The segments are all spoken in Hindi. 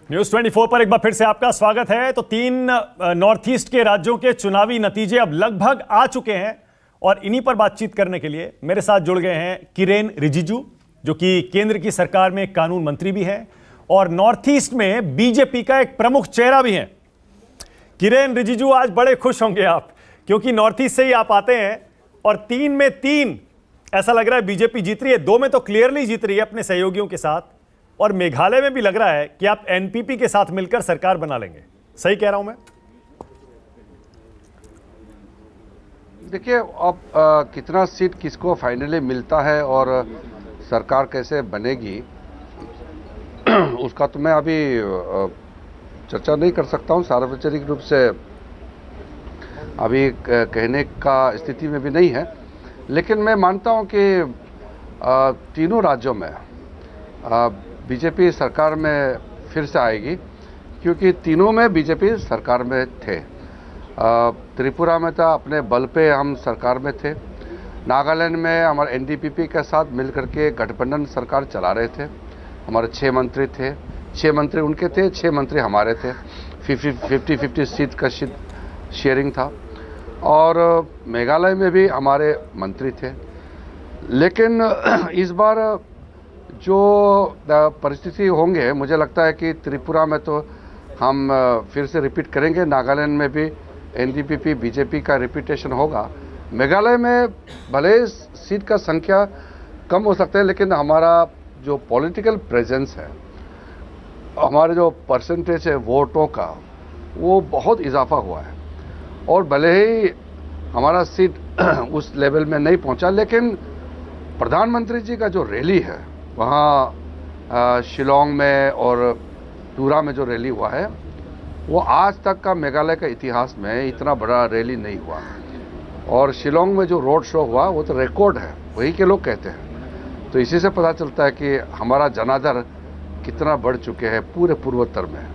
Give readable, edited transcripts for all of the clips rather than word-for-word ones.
न्यूज़ 24 पर एक बार फिर से आपका स्वागत है। तो 3 नॉर्थ ईस्ट के राज्यों के चुनावी नतीजे अब लगभग आ चुके हैं और इन्हीं पर बातचीत करने के लिए मेरे साथ जुड़ गए हैं किरेन रिजिजू, जो कि केंद्र की सरकार में कानून मंत्री भी हैं और नॉर्थ ईस्ट में बीजेपी का एक प्रमुख चेहरा भी हैं। किरेन रिजिजू, आज बड़े खुश होंगे आप, क्योंकि नॉर्थ ईस्ट से ही आप आते हैं और 3 में 3 ऐसा लग रहा है बीजेपी जीत रही है। 2 में तो क्लियरली जीत रही है अपने सहयोगियों के साथ, और मेघालय में भी लग रहा है कि आप एनपीपी के साथ मिलकर सरकार बना लेंगे। सही कह रहा हूं मैं? देखिए, अब कितना सीट किसको फाइनली मिलता है और सरकार कैसे बनेगी उसका तो मैं अभी चर्चा नहीं कर सकता हूं। सार्वजनिक रूप से अभी कहने का स्थिति में भी नहीं है, लेकिन मैं मानता हूं कि तीनों राज्यों में बीजेपी सरकार में फिर से आएगी, क्योंकि तीनों में बीजेपी सरकार में थे। त्रिपुरा में था, अपने बल पे हम सरकार में थे। नागालैंड में हमारे एनडीपीपी के साथ मिलकर के गठबंधन सरकार चला रहे थे। हमारे 6 मंत्री थे, 6 मंत्री उनके थे, 6 मंत्री हमारे थे। 50-50 सीट का शेयरिंग था। और मेघालय में भी हमारे मंत्री थे। लेकिन इस बार जो परिस्थिति होंगे, मुझे लगता है कि त्रिपुरा में तो हम फिर से रिपीट करेंगे। नागालैंड में भी एनडीपीपी बीजेपी का रिपीटेशन होगा। मेघालय में भले सीट का संख्या कम हो सकता है, लेकिन हमारा जो पॉलिटिकल प्रेजेंस है, हमारे जो परसेंटेज है वोटों का, वो बहुत इजाफा हुआ है। और भले ही हमारा सीट उस लेवल में नहीं पहुंचा, लेकिन प्रधानमंत्री जी का जो रैली है वहाँ शिलोंग में और टूरा में जो रैली हुआ है, वो आज तक का मेघालय का इतिहास में इतना बड़ा रैली नहीं हुआ। और शिलोंग में जो रोड शो हुआ वो तो रिकॉर्ड है, वही के लोग कहते हैं। तो इसी से पता चलता है कि हमारा जनादर कितना बढ़ चुके हैं पूरे पूर्वोत्तर में।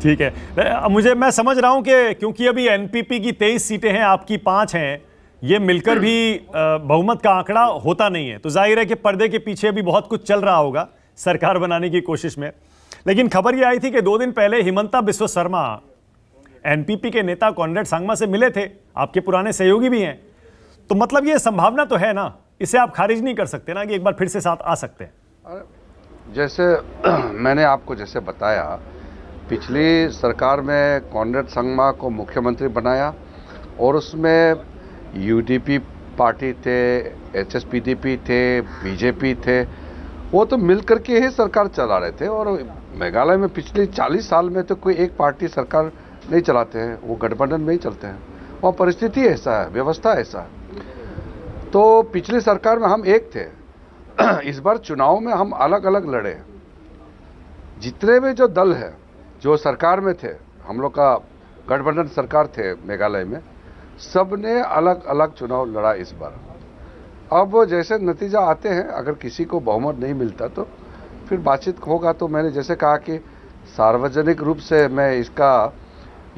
ठीक है, मैं समझ रहा हूं कि क्योंकि अभी एनपीपी की 23 सीटें हैं, आपकी 5 हैं, ये मिलकर भी बहुमत का आंकड़ा होता नहीं है। तो जाहिर है कि पर्दे के पीछे भी बहुत कुछ चल रहा होगा सरकार बनाने की कोशिश में। लेकिन खबर ये आई थी कि 2 दिन पहले हिमंता बिस्वा शर्मा एनपीपी के नेता कॉनरेड सांगमा से मिले थे, आपके पुराने सहयोगी भी हैं। तो मतलब ये संभावना तो है ना, इसे आप खारिज नहीं कर सकते ना कि एक बार फिर से साथ आ सकते हैं। जैसे मैंने आपको जैसे बताया, पिछली सरकार में कॉनरेड सांगमा को मुख्यमंत्री बनाया और उसमें यूडीपी पार्टी थे, एचएसपीडीपी थे, बीजेपी थे, वो तो मिलकर के ही सरकार चला रहे थे। और मेघालय में पिछले 40 साल में तो कोई एक पार्टी सरकार नहीं चलाते हैं, वो गठबंधन में ही चलते हैं। और परिस्थिति ऐसा है, व्यवस्था ऐसा है। तो पिछली सरकार में हम एक थे, इस बार चुनाव में हम अलग अलग लड़े। जितने भी जो दल है जो सरकार में थे, हम लोग का गठबंधन सरकार थे मेघालय में, सब ने अलग अलग चुनाव लड़ा इस बार। अब जैसे नतीजा आते हैं, अगर किसी को बहुमत नहीं मिलता तो फिर बातचीत होगा। तो मैंने जैसे कहा कि सार्वजनिक रूप से मैं इसका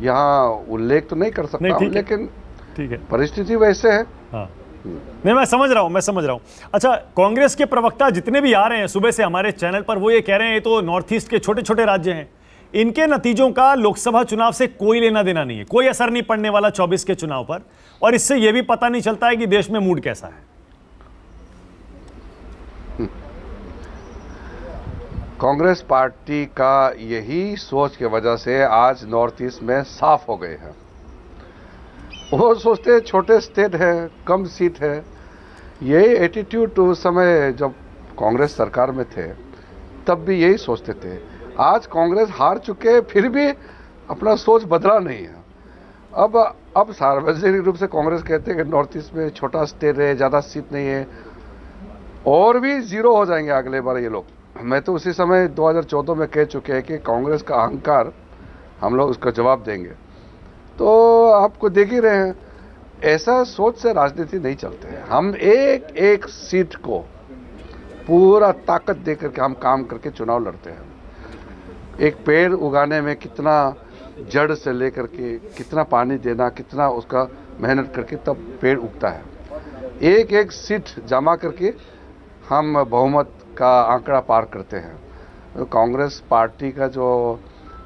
यहाँ उल्लेख तो नहीं कर सकता हूँ, लेकिन ठीक है, परिस्थिति वैसे है। हाँ, नहीं, मैं समझ रहा हूँ। अच्छा, कांग्रेस के प्रवक्ता जितने भी आ रहे हैं सुबह से हमारे चैनल पर, वो ये कह रहे हैं ये तो नॉर्थ ईस्ट के छोटे छोटे राज्य हैं, इनके नतीजों का लोकसभा चुनाव से कोई लेना देना नहीं है, कोई असर नहीं पड़ने वाला 24 के चुनाव पर, और इससे यह भी पता नहीं चलता है कि देश में मूड कैसा है। कांग्रेस पार्टी का यही सोच की वजह से आज नॉर्थ ईस्ट में साफ हो गए हैं। वो सोचते छोटे स्टेट है, कम सीट है। यही एटीट्यूड उस समय जब कांग्रेस सरकार में थे तब भी यही सोचते थे। आज कांग्रेस हार चुके, फिर भी अपना सोच बदला नहीं है। अब सार्वजनिक रूप से कांग्रेस कहते हैं कि नॉर्थ ईस्ट में छोटा स्टेट है, ज़्यादा सीट नहीं है, और भी 0 हो जाएंगे अगले बार ये लोग। मैं तो उसी समय 2014 में कह चुके हैं कि कांग्रेस का अहंकार, हम लोग उसका जवाब देंगे। तो आपको देख ही रहे हैं, ऐसा सोच से राजनीति नहीं चलते हैं। हम एक एक सीट को पूरा ताकत दे करके हम काम करके चुनाव लड़ते हैं। एक पेड़ उगाने में कितना जड़ से लेकर के कितना पानी देना, कितना उसका मेहनत करके तब पेड़ उगता है। एक एक सीट जमा करके हम बहुमत का आंकड़ा पार करते हैं। तो कांग्रेस पार्टी का जो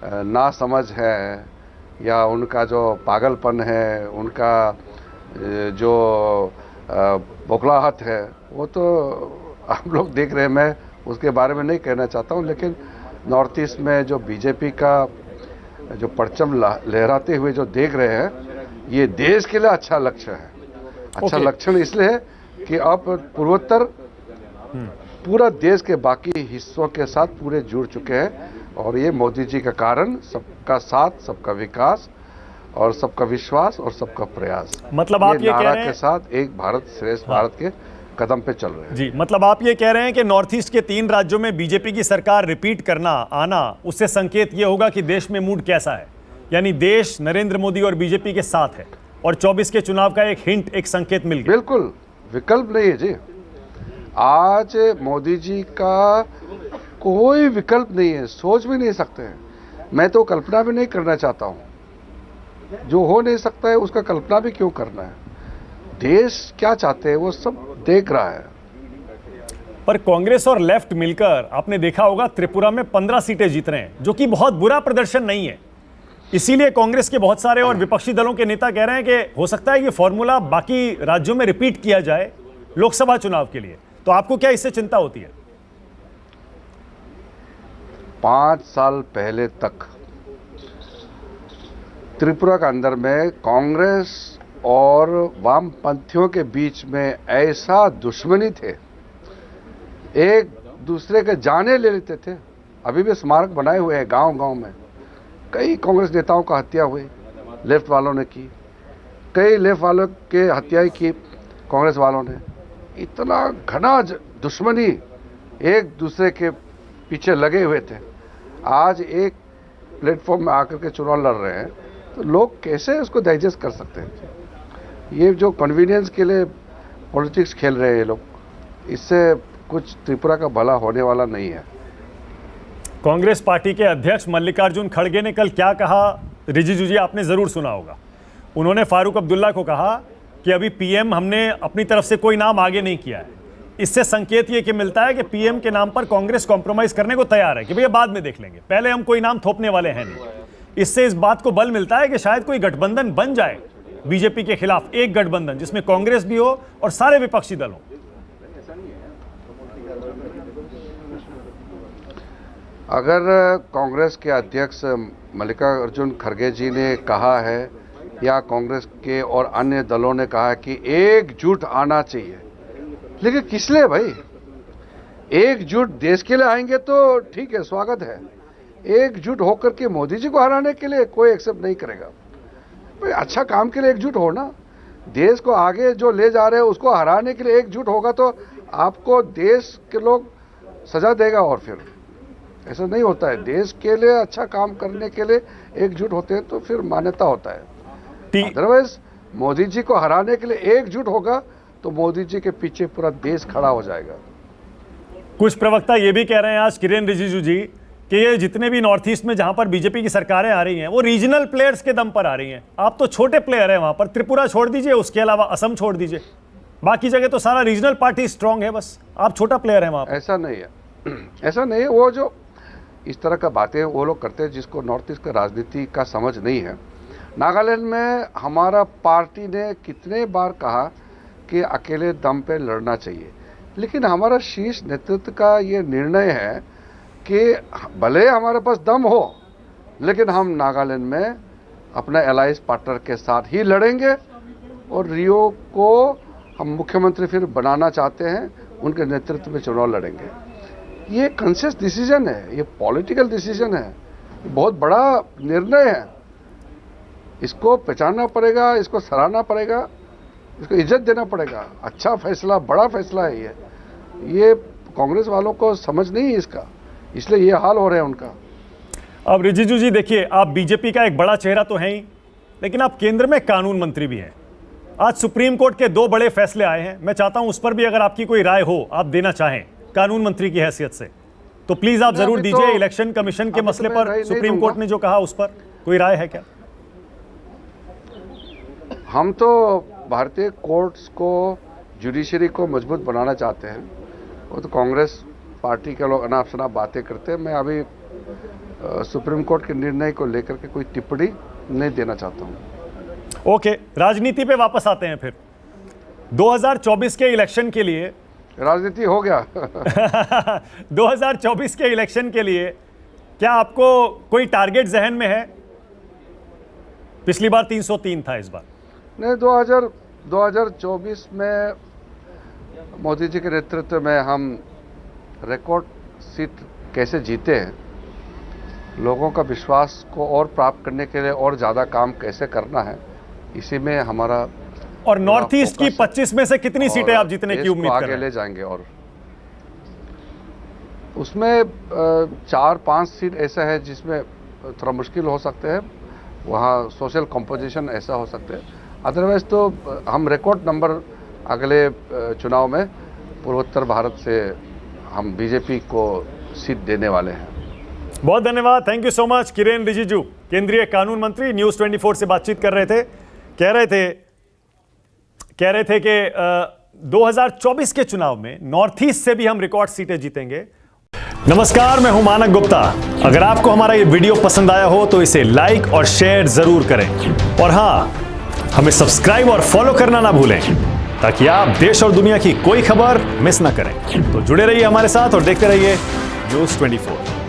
नासमझ है या उनका जो पागलपन है, उनका जो बौखलाहट है, वो तो आप लोग देख रहे हैं। मैं उसके बारे में नहीं कहना चाहता हूँ, लेकिन नॉर्थ ईस्ट में जो बीजेपी का जो परचम लहराते हुए जो देख रहे हैं, ये देश के लिए अच्छा लक्ष्य है। अच्छा लक्षण इसलिए है कि अब पूर्वोत्तर पूरा देश के बाकी हिस्सों के साथ पूरे जुड़ चुके हैं, और ये मोदी जी का कारण, सबका साथ, सबका विकास और सबका विश्वास और सबका प्रयास। मतलब आप ये कह नारा रहे हैं के साथ एक भारत श्रेष्ठ भारत के कदम पे चल रहे हैं। जी, मतलब आप ये कह रहे हैं कि नॉर्थ ईस्ट के 3 राज्यों में बीजेपी की सरकार रिपीट करना आना, उससे संकेत ये होगा कि देश में मूड कैसा है, यानी देश नरेंद्र मोदी और बीजेपी के साथ है, और 24 के चुनाव का एक हिंट, एक संकेत मिल गया। बिल्कुल, विकल्प नहीं है जी। आज मोदी जी का कोई विकल्प नहीं है, सोच भी नहीं सकते हैं। मैं तो कल्पना भी नहीं करना चाहता हूं। जो हो नहीं सकता है उसका कल्पना भी क्यों करना है। देश क्या चाहते हैं वो सब देख रहा है। पर कांग्रेस और लेफ्ट मिलकर आपने देखा होगा त्रिपुरा में 15 सीटें जीत रहे हैं, जो कि बहुत बुरा प्रदर्शन नहीं है। इसीलिए कांग्रेस के बहुत सारे और विपक्षी दलों के नेता कह रहे हैं कि हो सकता है ये फॉर्मूला बाकी राज्यों में रिपीट किया जाए लोकसभा चुनाव के लिए। तो आपको क्या इससे चिंता होती है? 5 साल पहले तक त्रिपुरा के अंदर में कांग्रेस और वामपंथियों के बीच में ऐसा दुश्मनी थे, एक दूसरे के जाने ले लेते थे। अभी भी स्मारक बनाए हुए हैं गांव-गांव में। कई कांग्रेस नेताओं का हत्या हुई, लेफ्ट वालों ने की। कई लेफ्ट वालों के हत्याएं की कांग्रेस वालों ने। इतना घना दुश्मनी, एक दूसरे के पीछे लगे हुए थे। आज एक प्लेटफॉर्म में आकर के चुनाव लड़ रहे हैं, तो लोग कैसे उसको डाइजेस्ट कर सकते हैं? ये जो कन्वीनियंस के लिए पॉलिटिक्स खेल रहे हैं ये लोग, इससे कुछ त्रिपुरा का भला होने वाला नहीं है। कांग्रेस पार्टी के अध्यक्ष मल्लिकार्जुन खड़गे ने कल क्या कहा, रिजिजू जी आपने जरूर सुना होगा। उन्होंने फारूक अब्दुल्ला को कहा कि अभी पीएम हमने अपनी तरफ से कोई नाम आगे नहीं किया है। इससे संकेत ये कि मिलता है कि पीएम के नाम पर कांग्रेस कॉम्प्रोमाइज करने को तैयार है कि भैया बाद में देख लेंगे, पहले हम कोई नाम थोपने वाले हैं नहीं। इससे इस बात को बल मिलता है कि शायद कोई गठबंधन बन जाए बीजेपी के खिलाफ, एक गठबंधन जिसमें कांग्रेस भी हो और सारे विपक्षी दल हो। अगर कांग्रेस के अध्यक्ष मल्लिकार्जुन खड़गे जी ने कहा है या कांग्रेस के और अन्य दलों ने कहा है कि एकजुट आना चाहिए, लेकिन किस लिए भाई? एकजुट देश के लिए आएंगे तो ठीक है, स्वागत है। एकजुट होकर के मोदी जी को हराने के लिए कोई एक्सेप्ट नहीं करेगा। भाई अच्छा काम के लिए एकजुट हो ना। देश को आगे जो ले जा रहे हैं उसको हराने के लिए एकजुट होगा तो आपको देश के लोग सजा देगा। और फिर ऐसा नहीं होता है। देश के लिए अच्छा काम करने के लिए एकजुट होते हैं तो फिर मान्यता होता है। अदरवाइज मोदी जी को हराने के लिए एकजुट होगा तो मोदी जी के पीछे पूरा देश खड़ा हो जाएगा। कुछ प्रवक्ता ये भी कह रहे हैं आज, किरेन रिजिजू जी, कि ये जितने भी नॉर्थ ईस्ट में जहां पर बीजेपी की सरकारें आ रही हैं वो रीजनल प्लेयर्स के दम पर आ रही हैं। आप तो छोटे प्लेयर हैं वहां पर, त्रिपुरा छोड़ दीजिए, उसके अलावा असम छोड़ दीजिए, बाकी जगह तो सारा रीजनल पार्टी स्ट्रांग है, बस आप छोटा प्लेयर हैं वहां पर। ऐसा नहीं है, ऐसा नहीं है। वो जो इस तरह का बातें वो लोग करते हैं जिसको नॉर्थ ईस्ट का राजनीति का समझ नहीं है। नागालैंड में हमारा पार्टी ने कितने बार कहा कि अकेले दम पे लड़ना चाहिए, लेकिन हमारा शीर्ष नेतृत्व का ये निर्णय है कि भले हमारे पास दम हो, लेकिन हम नागालैंड में अपना एलाइंस पार्टनर के साथ ही लड़ेंगे और रियो को हम मुख्यमंत्री फिर बनाना चाहते हैं, उनके नेतृत्व में चुनाव लड़ेंगे। ये कॉन्शियस डिसीजन है, ये पॉलिटिकल डिसीजन है, बहुत बड़ा निर्णय है। इसको पहचानना पड़ेगा, इसको सराहना पड़ेगा, इसको इज्जत देना पड़ेगा। अच्छा फैसला, बड़ा फैसला है ये कांग्रेस वालों को समझ नहीं है इसका, इसलिए ये हाल हो रहे हैं उनका। अब रिजिजू जी देखिए, आप बीजेपी का एक बड़ा चेहरा तो हैं ही, लेकिन आप केंद्र में कानून मंत्री भी हैं। आज सुप्रीम कोर्ट के 2 बड़े फैसले आए हैं, मैं चाहता हूं उस पर भी अगर आपकी कोई राय हो, आप देना चाहें कानून मंत्री की हैसियत से, तो प्लीज आप जरूर दीजिए। इलेक्शन कमीशन के मसले पर सुप्रीम कोर्ट ने जो कहा उस पर कोई राय है क्या? हम तो भारतीय कोर्ट्स को, जुडिशरी को मजबूत बनाना चाहते हैं। वो तो कांग्रेस पार्टी के लोग अनाप शनाप बातें करते हैं। मैं अभी सुप्रीम कोर्ट के निर्णय को लेकर के कोई टिप्पणी नहीं देना चाहता हूँ। ओके, राजनीति पे वापस आते हैं फिर। 2024 के इलेक्शन के लिए राजनीति हो गया 2024 के इलेक्शन के लिए क्या आपको कोई टारगेट जहन में है? पिछली बार 303 था, इस बार नहीं। 2024 में मोदी जी के नेतृत्व में हम रिकॉर्ड सीट कैसे जीते हैं, लोगों का विश्वास को और प्राप्त करने के लिए और ज़्यादा काम कैसे करना है, इसी में हमारा। और नॉर्थ ईस्ट की 25 में से कितनी सीटें आप जीतने की उम्मीद कर रहे हैं? आगे ले जाएंगे और उसमें 4-5 सीट ऐसा है जिसमें थोड़ा मुश्किल हो सकते हैं, वहाँ सोशल कंपोजिशन ऐसा हो सकते हैं। अदरवाइज तो हम रिकॉर्ड नंबर अगले चुनाव में पूर्वोत्तर भारत से हम बीजेपी को सीट देने वाले हैं। बहुत धन्यवाद, thank you so much. Kiren Rijiju, केंद्रीय कानून मंत्री, न्यूज़ 24 से बातचीत कर रहे थे। कह रहे थे कि 2024 के चुनाव में नॉर्थ ईस्ट से भी हम रिकॉर्ड सीटें जीतेंगे। नमस्कार, मैं हूं मानक गुप्ता। अगर आपको हमारा ये वीडियो पसंद आया हो तो इसे लाइक और शेयर जरूर करें, और हां, हमें सब्सक्राइब और फॉलो करना ना भूलें ताकि आप देश और दुनिया की कोई खबर मिस ना करें। तो जुड़े रहिए हमारे साथ और देखते रहिए न्यूज़ 24।